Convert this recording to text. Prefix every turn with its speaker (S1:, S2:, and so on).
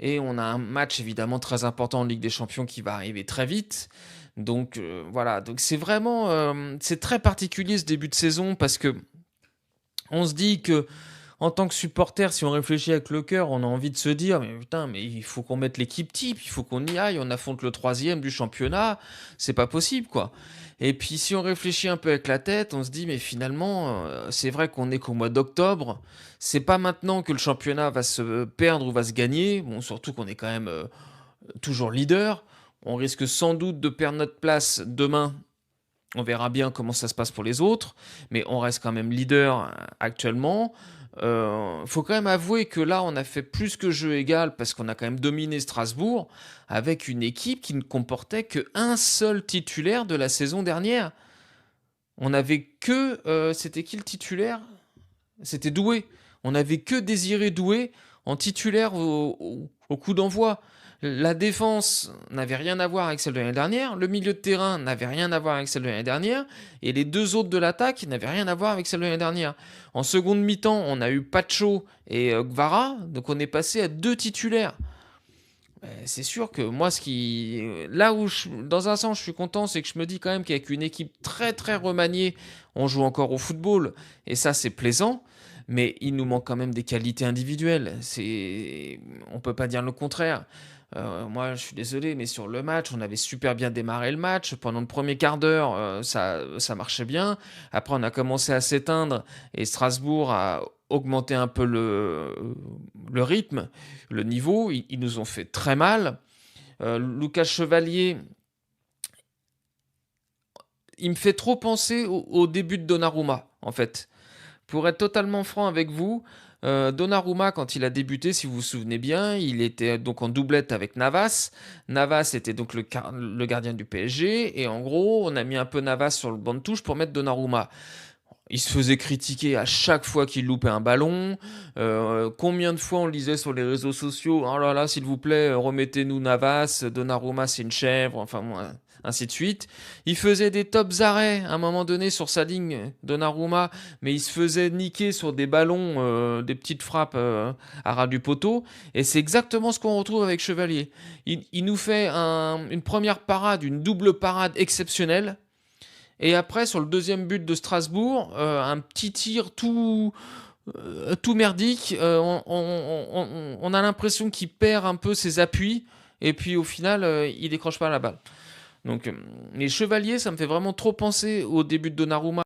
S1: et on a un match évidemment très important en Ligue des Champions qui va arriver très vite. Donc voilà, donc c'est vraiment, c'est très particulier ce début de saison parce que on se dit que en tant que supporter, si on réfléchit avec le cœur, on a envie de se dire: «Mais putain, mais il faut qu'on mette l'équipe type, il faut qu'on y aille, on affronte le troisième du championnat, c'est pas possible, quoi». Et puis si on réfléchit un peu avec la tête, on se dit: «Mais finalement, c'est vrai qu'on est qu'au mois d'octobre, c'est pas maintenant que le championnat va se perdre ou va se gagner». Bon, surtout qu'on est quand même, toujours leader. On risque sans doute de perdre notre place demain. On verra bien comment ça se passe pour les autres, mais on reste quand même leader, actuellement. Faut quand même avouer que là, on a fait plus que jeu égal parce qu'on a quand même dominé Strasbourg avec une équipe qui ne comportait qu'un seul titulaire de la saison dernière. On avait que, c'était qui le titulaire? C'était Doué. On avait que Désiré Doué en titulaire au coup d'envoi. La défense n'avait rien à voir avec celle de l'année dernière, le milieu de terrain n'avait rien à voir avec celle de l'année dernière, et les 2 autres de l'attaque n'avaient rien à voir avec celle de l'année dernière. En seconde mi-temps, on a eu Pacho et Gvara, donc on est passé à 2 titulaires. C'est sûr que moi, ce qui là où dans un sens, je suis content, c'est que je me dis quand même qu'avec une équipe très, très remaniée, on joue encore au football et ça, c'est plaisant, mais il nous manque quand même des qualités individuelles. On peut pas dire le contraire. Moi, je suis désolé, mais sur le match, on avait super bien démarré le match. Pendant le premier quart d'heure, ça marchait bien. Après, on a commencé à s'éteindre et Strasbourg a augmenté un peu le rythme, le niveau. Ils nous ont fait très mal. Lucas Chevalier, il me fait trop penser au début de Donnarumma, en fait. Pour être totalement franc avec vous, Donnarumma, quand il a débuté, si vous vous souvenez bien, il était donc en doublette avec Navas. Navas était donc le gardien du PSG. Et en gros, on a mis un peu Navas sur le banc de touche pour mettre Donnarumma. Il se faisait critiquer à chaque fois qu'il loupait un ballon. Combien de fois on lisait sur les réseaux sociaux: «Oh là là, s'il vous plaît, remettez-nous Navas, Donnarumma c'est une chèvre», enfin bon, ainsi de suite. Il faisait des tops arrêts à un moment donné sur sa ligne, Donnarumma, mais il se faisait niquer sur des ballons, des petites frappes à ras du poteau. Et c'est exactement ce qu'on retrouve avec Chevalier. Il nous fait une première parade, une double parade exceptionnelle. Et après, sur le deuxième but de Strasbourg, un petit tir tout merdique. On a l'impression qu'il perd un peu ses appuis. Et puis au final, il décroche pas la balle. Donc les Chevaliers, ça me fait vraiment trop penser au début de Donnarumma.